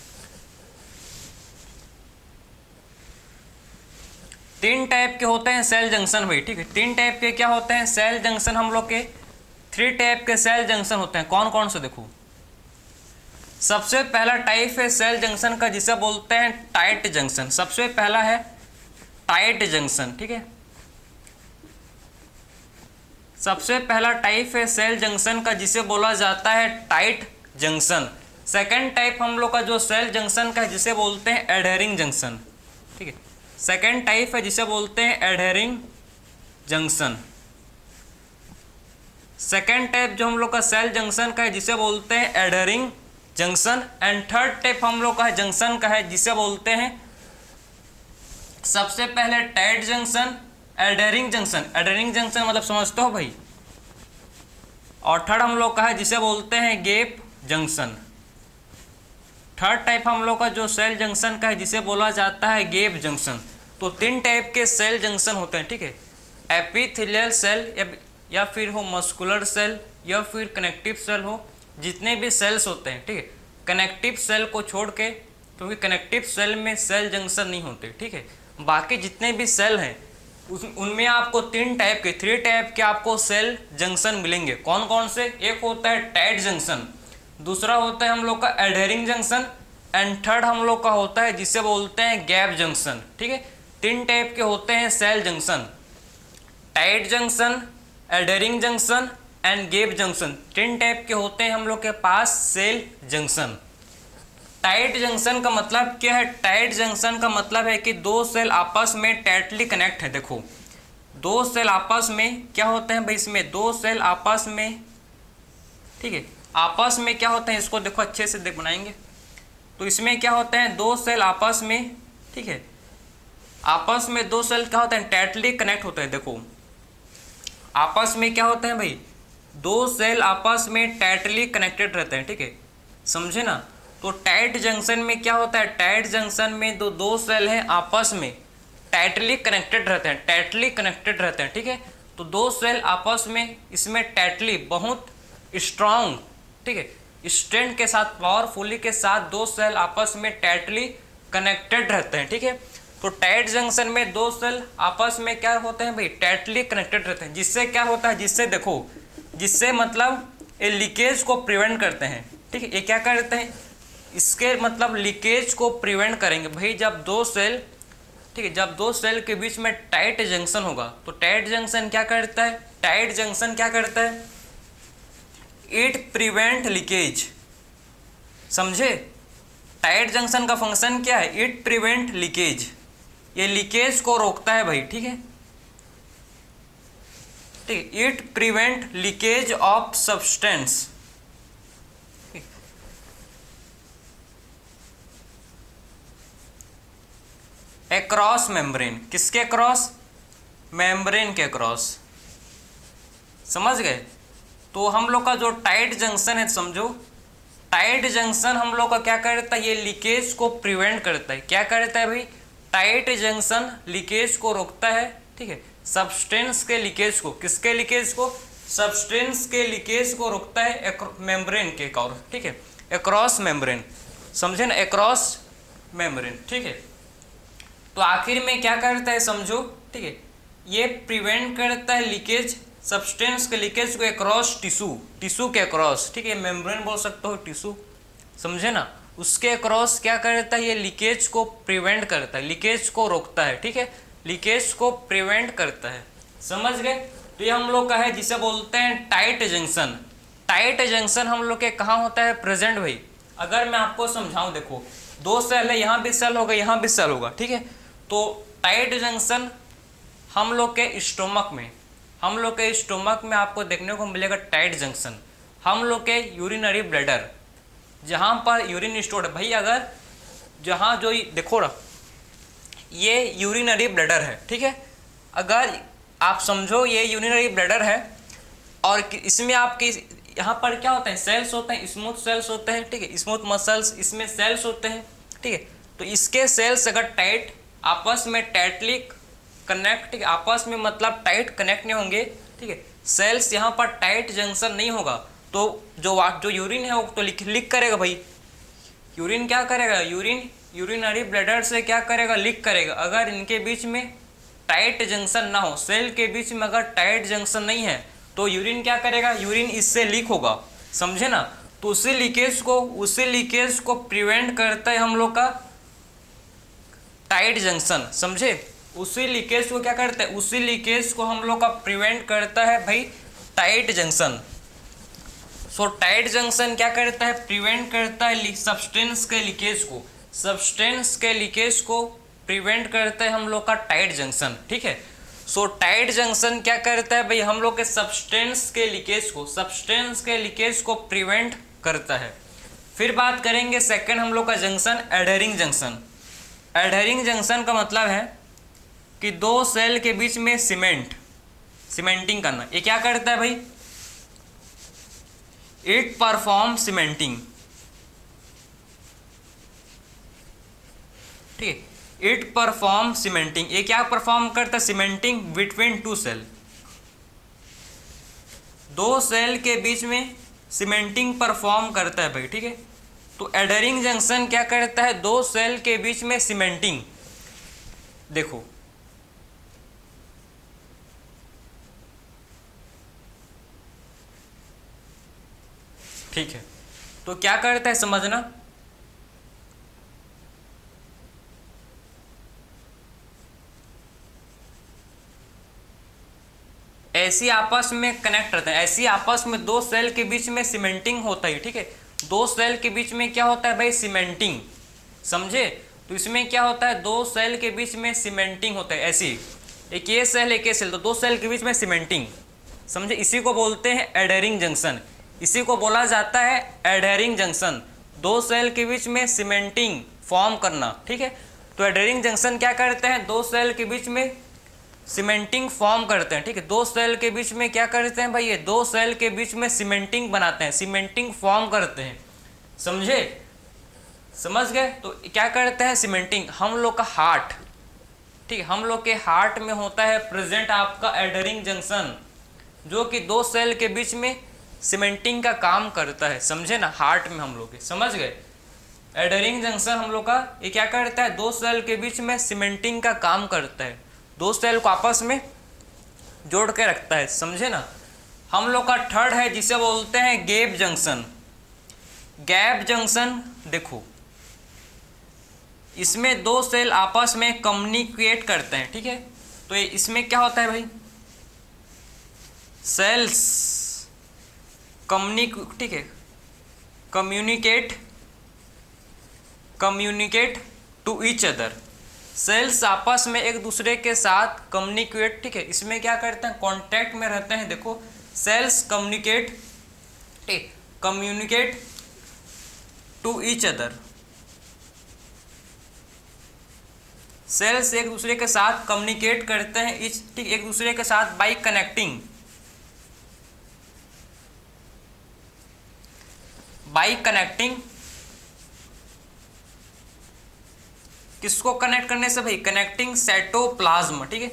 तीन टाइप के होते हैं सेल जंक्शन भाई, ठीक है, तीन टाइप के क्या होते हैं सेल जंक्शन, हम लोग के 3 टाइप के सेल जंक्शन होते हैं। कौन कौन से देखो, सबसे पहला टाइप है सेल जंक्शन का जिसे बोलते हैं टाइट जंक्शन। सबसे पहला है टाइट जंक्शन, ठीक है, सबसे पहला टाइप है सेल जंक्शन का जिसे बोला जाता है टाइट जंक्शन। सेकंड टाइप हम लोग का जो सेल जंक्शन का है जिसे बोलते हैं एडहेरिंग जंक्शन, ठीक है, सेकंड टाइप है जिसे बोलते हैं एडहेरिंग जंक्शन। सेकंड टाइप जो हम लोग का सेल जंक्शन का है जिसे बोलते हैं adhering junction. And third type हम लोग का जंक्शन का है जिसे बोलते हैं, सबसे पहले tight junction, adhering junction, adhering junction मतलब समझते हो भाई, और थर्ड हम लोग का है जिसे बोलते हैं गैप जंक्शन। थर्ड टाइप हम लोग का जो सेल जंक्शन का है जिसे बोला जाता है गैप जंक्शन। तो तीन टाइप के सेल जंक्शन होते हैं, ठीक है, एपिथेलियल सेल या फिर हो मस्कुलर सेल या फिर कनेक्टिव सेल हो, जितने भी सेल्स होते हैं, ठीक है, कनेक्टिव सेल को छोड़ के, क्योंकि कनेक्टिव सेल में सेल जंक्शन नहीं होते, ठीक है, बाकी जितने भी सेल हैं उनमें आपको तीन टाइप के, 3 टाइप के आपको सेल जंक्शन मिलेंगे। कौन कौन से, एक होता है टाइट जंक्शन, दूसरा होता है हम लोग का एडहेरिंग जंक्शन, एंड थर्ड हम लोग का होता है जिसे बोलते हैं गैप जंक्शन, ठीक है। तीन टाइप के होते हैं cell junction, tight junction, adhering junction and gap junction, तीन टाइप के होते हैं हम लोग के पास सेल जंक्शन। टाइट जंक्शन का मतलब क्या है, टाइट जंक्शन का मतलब है कि दो सेल आपस में टाइटली कनेक्ट है। देखो दो सेल आपस में क्या होते हैं भाई, इसमें दो सेल आपस में, ठीक है, आपस में क्या होते हैं, इसको देखो अच्छे से देख बनाएंगे, तो इसमें क्या होते हैं दो सेल आपस में, ठीक है, आपस में दो सेल क्या होते हैं टाइटली कनेक्ट होते हैं। देखो आपस में क्या होते हैं भाई, दो सेल आपस में टाइटली कनेक्टेड रहते हैं, ठीक है, समझे ना। तो टाइट जंक्शन में क्या होता है, टाइट जंक्शन में दो सेल हैं आपस में टाइटली कनेक्टेड रहते हैं, टाइटली कनेक्टेड रहते हैं, ठीक है। तो दो सेल आपस में इसमें टाइटली बहुत स्ट्रांग, ठीक है, स्ट्रेंथ के साथ, पावरफुली के साथ दो सेल आपस में टाइटली कनेक्टेड रहते हैं, ठीक है। तो टाइट जंक्शन में दो सेल आपस में क्या होते हैं भाई, टाइटली कनेक्टेड रहते हैं, जिससे क्या होता है, जिससे देखो, जिससे मतलब ये लीकेज को प्रिवेंट करते हैं, ठीक है। ये क्या करते हैं, इसके मतलब लीकेज को प्रिवेंट करेंगे भाई। जब दो सेल, ठीक है, जब दो सेल के बीच में टाइट जंक्शन होगा तो टाइट जंक्शन क्या करता है, टाइट जंक्शन क्या करता है, इट प्रिवेंट लीकेज, समझे। टाइट जंक्शन का फंक्शन क्या है, इट प्रिवेंट लीकेज, ये लीकेज को रोकता है भाई, ठीक है, ठीक, it prevent leakage of substance. Across membrane, किसके अक्रॉस, मेम्ब्रेन के अक्रॉस, समझ गए। तो हम लोग का जो टाइट जंक्शन है, समझो टाइट जंक्शन हम लोग का क्या करता है, ये लीकेज को प्रिवेंट करता है। क्या करता है भाई, टाइट जंक्शन लीकेज को रोकता है, ठीक है, सब्सटेंस के लीकेज को, किसके लीकेज को, सब्सटेंस के लीकेज को रोकता है मेम्ब्रेन के अक्रॉस, ठीक है, अक्रॉस मेम्ब्रेन, समझे ना, अक्रॉस मेम्ब्रेन, ठीक है। तो आखिर में क्या करता है समझो, ठीक है, ये प्रिवेंट करता है लीकेज, सब्सटेंस के लीकेज को अक्रॉस टिश्यू, टिश्यू के अक्रॉस, ठीक है, मेम्ब्रेन बोल सकते हो, टिश्यू, समझे ना, उसके अक्रॉस क्या करता है, ये लीकेज को प्रिवेंट करता है, लीकेज को रोकता है, ठीक है, लीकेज को प्रिवेंट करता है, समझ गए। तो ये हम लोग का है जिसे बोलते हैं टाइट जंक्शन। टाइट जंक्शन हम लोग के कहाँ होता है, प्रेजेंट भाई। अगर मैं आपको समझाऊं, देखो दो सेल है, यहाँ भी सेल होगा, यहाँ भी सेल होगा, ठीक है। तो टाइट जंक्शन हम लोग के स्टोमक में, हम लोग के स्टोमक में आपको देखने को मिलेगा टाइट जंक्शन। हम लोग के यूरिनरी ब्लैडर जहाँ पर यूरिन स्टोर है भाई, अगर जहाँ जो देखो ना ये यूरिनरी ब्लैडर है, ठीक है। अगर आप समझो ये यूरिनरी ब्लैडर है और इसमें आपके यहाँ पर क्या होते हैं, सेल्स होते हैं, स्मूथ सेल्स होते हैं, ठीक है, स्मूथ मसल्स इसमें सेल्स होते हैं, ठीक है। तो इसके सेल्स अगर टाइट आपस में टाइटली कनेक्ट, ठीक है, आपस में मतलब टाइट कनेक्ट नहीं होंगे, ठीक है, सेल्स यहाँ पर टाइट जंक्शन नहीं होगा, तो जो यूरिन है वो तो लीक करेगा भाई। यूरिन क्या करेगा, यूरिनरी ब्लैडर से क्या करेगा, लीक करेगा। अगर इनके बीच में टाइट जंक्शन ना हो, सेल के बीच में अगर टाइट जंक्शन नहीं है तो यूरिन क्या करेगा, यूरिन इससे लीक होगा, समझे ना। तो उसी लीकेज को प्रिवेंट करता है हम लोग का टाइट जंक्शन, समझे। उसी लीकेज को क्या करता है, उसी लीकेज को हम लोग का प्रिवेंट करता है भाई टाइट जंक्शन। सो टाइट जंक्शन क्या करता है, प्रिवेंट करता है सब्सटेंस के लीकेज को प्रिवेंट करता है हम लोग का टाइट जंक्शन, ठीक है। सो टाइट जंक्शन क्या करता है भाई, हम लोग के सब्सटेंस के लीकेज को प्रिवेंट करता है। फिर बात करेंगे सेकंड हम लोग का junction, adhering junction. Adhering junction का मतलब है कि दो सेल के बीच में सीमेंटिंग करना। ये क्या करता है भाई, इट परफॉर्म सीमेंटिंग, ठीक है, इट परफॉर्म सीमेंटिंग। ये क्या परफॉर्म करता है, सीमेंटिंग बिटवीन टू सेल, दो सेल के बीच में सीमेंटिंग परफॉर्म करता है भाई, ठीक है। तो एडहरिंग जंक्शन क्या करता है, दो सेल के बीच में सीमेंटिंग, देखो ठीक है। तो क्या करता है समझना, ऐसी आपस में कनेक्ट रहते हैं, ऐसी आपस में दो सेल के बीच में सीमेंटिंग होता है, ठीक है। दो सेल के बीच में क्या होता है भाई, सीमेंटिंग, समझे। तो इसमें क्या होता है, दो सेल के बीच में सीमेंटिंग होता है, ऐसी एक ये सेल तो दो सेल के बीच में सीमेंटिंग, समझे। इसी को बोलते हैं एडहरिंग जंक्शन, इसी को बोला जाता है एडहरिंग जंक्शन, दो सेल के बीच में सीमेंटिंग फॉर्म करना, ठीक है। तो एडहरिंग जंक्शन क्या करते हैं, दो सेल के बीच में सीमेंटिंग फॉर्म करते हैं, ठीक है। दो सेल के बीच में क्या करते हैं भाई, ये दो सेल के बीच में सीमेंटिंग बनाते हैं, सीमेंटिंग फॉर्म करते हैं, समझे, समझ गए। तो क्या करते हैं सीमेंटिंग, हम लोग का हार्ट, ठीक है, हम लोग के हार्ट में होता है प्रेजेंट आपका एडहरिंग जंक्शन, जो कि दो सेल के बीच में सीमेंटिंग का काम करता है, समझे ना। हार्ट में हम लोग के, समझ गए, एडहरिंग जंक्शन हम लोग का ये क्या करता है, दो सेल के बीच में सीमेंटिंग का काम करता है, दो सेल को आपस में जोड़ के रखता है, समझे ना। हम लोग का थर्ड है जिसे बोलते हैं गैप जंक्शन। गैप जंक्शन देखो, इसमें दो सेल आपस में कम्युनिकेट करते हैं, ठीक है। तो ये इसमें क्या होता है भाई, सेल्स ठीक है, communicate to each other, cells आपस में एक दूसरे के साथ कम्युनिकेट, ठीक है, इसमें क्या करते हैं, कांटेक्ट में रहते हैं। देखो cells communicate to each other, cells एक दूसरे के साथ कम्युनिकेट करते हैं, ठीक, एक दूसरे के साथ बाय कनेक्टिंग, किसको कनेक्ट करने से भाई, कनेक्टिंग साइटोप्लाज्म, ठीक है।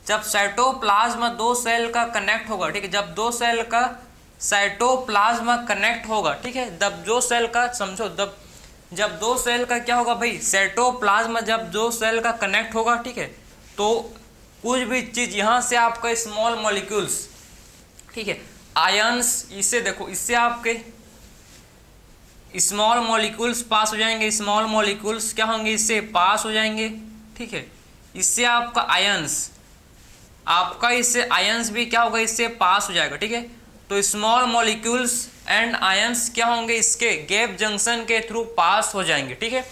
जब साइटोप्लाज्म दो सेल का कनेक्ट होगा, ठीक है, जब दो सेल का साइटोप्लाज्म कनेक्ट होगा, ठीक है, जब दो सेल का समझो, जब दो सेल का क्या होगा भाई, साइटोप्लाज्म जब दो सेल का कनेक्ट होगा, ठीक है, तो कुछ भी चीज यहाँ से आपका स्मॉल मॉलिक्यूल्स, ठीक है, आयंस, इससे देखो, इससे आपके स्मॉल मॉलिक्यूल्स पास हो जाएंगे, स्मॉल मॉलिक्यूल्स क्या होंगे, इससे पास हो जाएंगे, ठीक है। इससे आपका आयंस भी क्या होगा, इससे पास हो जाएगा, ठीक है। तो स्मॉल मॉलिक्यूल्स एंड आयंस क्या होंगे, इसके गैप जंक्शन के थ्रू पास हो जाएंगे, ठीक है।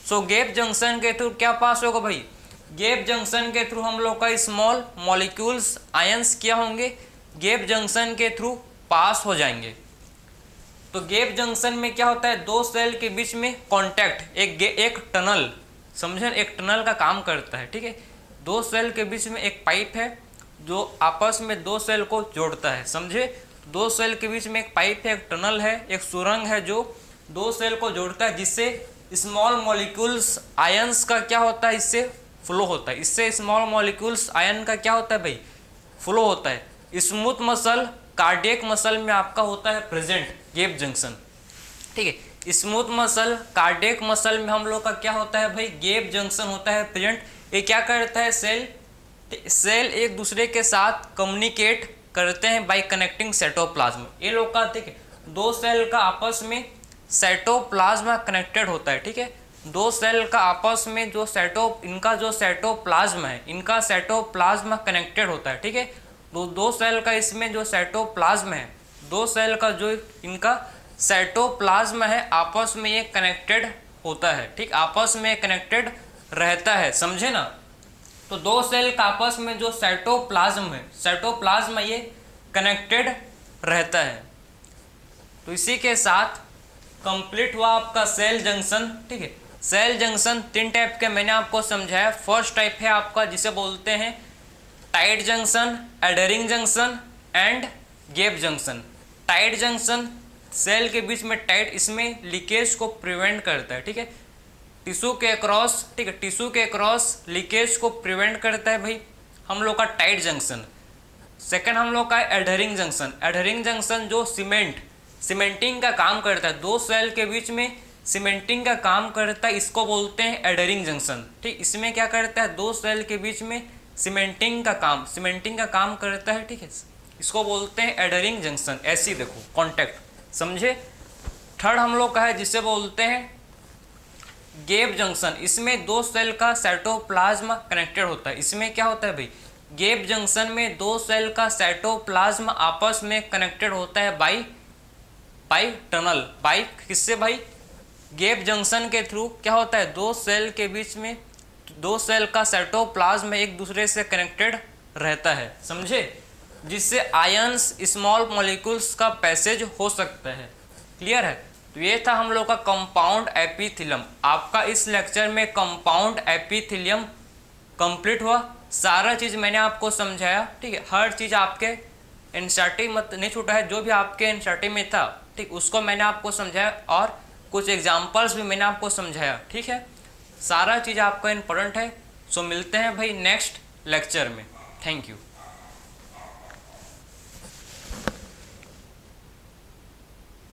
सो गैप जंक्शन के थ्रू क्या पास होगा भाई, गैप जंक्शन के थ्रू हम लोग का स्मॉल मॉलिक्यूल्स आयंस क्या होंगे, गैप जंक्शन के थ्रू पास हो जाएंगे। तो गैप जंक्शन में क्या होता है, दो सेल के बीच में कांटेक्ट, एक टनल, समझे, एक टनल का काम करता है, ठीक है। दो सेल के बीच में एक पाइप है जो आपस में दो सेल को जोड़ता है, समझे। दो सेल के बीच में एक पाइप है, एक टनल है, एक सुरंग है जो दो सेल को जोड़ता है, जिससे स्मॉल मॉलिक्यूल्स आयंस का क्या होता है, इससे फ्लो होता है। इससे स्मॉल मॉलिक्यूल्स आयन का क्या होता है भाई, फ्लो होता है। स्मूथ मसल, कार्डियक मसल में आपका होता है प्रेजेंट गैप जंक्शन, ठीक है। स्मूथ मसल, कार्डियक मसल में हम लोग का क्या होता है भाई, गैप जंक्शन होता है प्रेजेंट। ये क्या करता है, सेल एक दूसरे के साथ कम्युनिकेट करते हैं बाय कनेक्टिंग साइटोप्लाज्म। ये लोग का, ठीक है, दो सेल का आपस में साइटोप्लाज्म कनेक्टेड होता है, ठीक है। दो सेल का आपस में जो इनका जो साइटोप्लाज्म है, इनका साइटोप्लाज्म कनेक्टेड होता है, ठीक है। दो सेल का इसमें जो साइटोप्लाज्म है, दो सेल का जो इनका साइटोप्लाज्म है, आपस में ये कनेक्टेड होता है, ठीक, आपस में कनेक्टेड रहता है, समझे ना। तो दो सेल का आपस में जो साइटोप्लाज्म है, साइटोप्लाज्म ये कनेक्टेड रहता है। तो इसी के साथ कंप्लीट हुआ आपका सेल जंक्शन, ठीक है। सेल जंक्शन तीन टाइप के मैंने आपको समझाया। फर्स्ट टाइप है आपका जिसे बोलते हैं tight junction, adhering junction and gap junction. Tight junction cell के बीच में टाइट, इसमें लीकेज को प्रिवेंट करता है, ठीक है, टिश्यू के अक्रॉस, ठीक है, टिश्यू के अक्रॉस लीकेज को प्रिवेंट करता है भाई हम लोग का टाइट जंक्शन। सेकंड हम लोग का एडहरिंग जंक्शन। एडहरिंग जंक्शन जो सीमेंटिंग का काम करता है, दो सेल के बीच में सीमेंटिंग का काम करता है, इसको बोलते हैं एडहरिंग जंक्शन, ठीक। इसमें क्या करता है, दो सेल के बीच में सीमेंटिंग का काम करता है, ठीक है, इसको बोलते हैं एडहरिंग जंक्शन। ऐसी देखो कॉन्टैक्ट, समझे। थर्ड हम लोग का है जिसे बोलते हैं गैप जंक्शन। इसमें दो सेल का साइटोप्लाज्म कनेक्टेड होता है। इसमें क्या होता है भाई, गैप जंक्शन में दो सेल का साइटोप्लाज्म आपस में कनेक्टेड होता है बाई टनल, बाई किससे भाई, गैप जंक्शन के थ्रू क्या होता है, दो सेल के बीच में दो सेल का साइटोप्लाज्म एक दूसरे से कनेक्टेड रहता है, समझे, जिससे आयंस, स्मॉल मॉलिक्यूल्स का पैसेज हो सकता है। क्लियर है। तो ये था हम लोग का कंपाउंड एपिथेलियम। आपका इस लेक्चर में कंपाउंड एपिथेलियम कंप्लीट हुआ। सारा चीज़ मैंने आपको समझाया, ठीक है। हर चीज़ आपके एनसीईआरटी मत नहीं छूटा है, जो भी आपके एनसीईआरटी में था, ठीक, उसको मैंने आपको समझाया और कुछ एग्जाम्पल्स भी मैंने आपको समझाया, ठीक है। सारा चीज़ आपका इम्पोर्टेंट है। सो मिलते हैं भाई नेक्स्ट लेक्चर में। Thank you.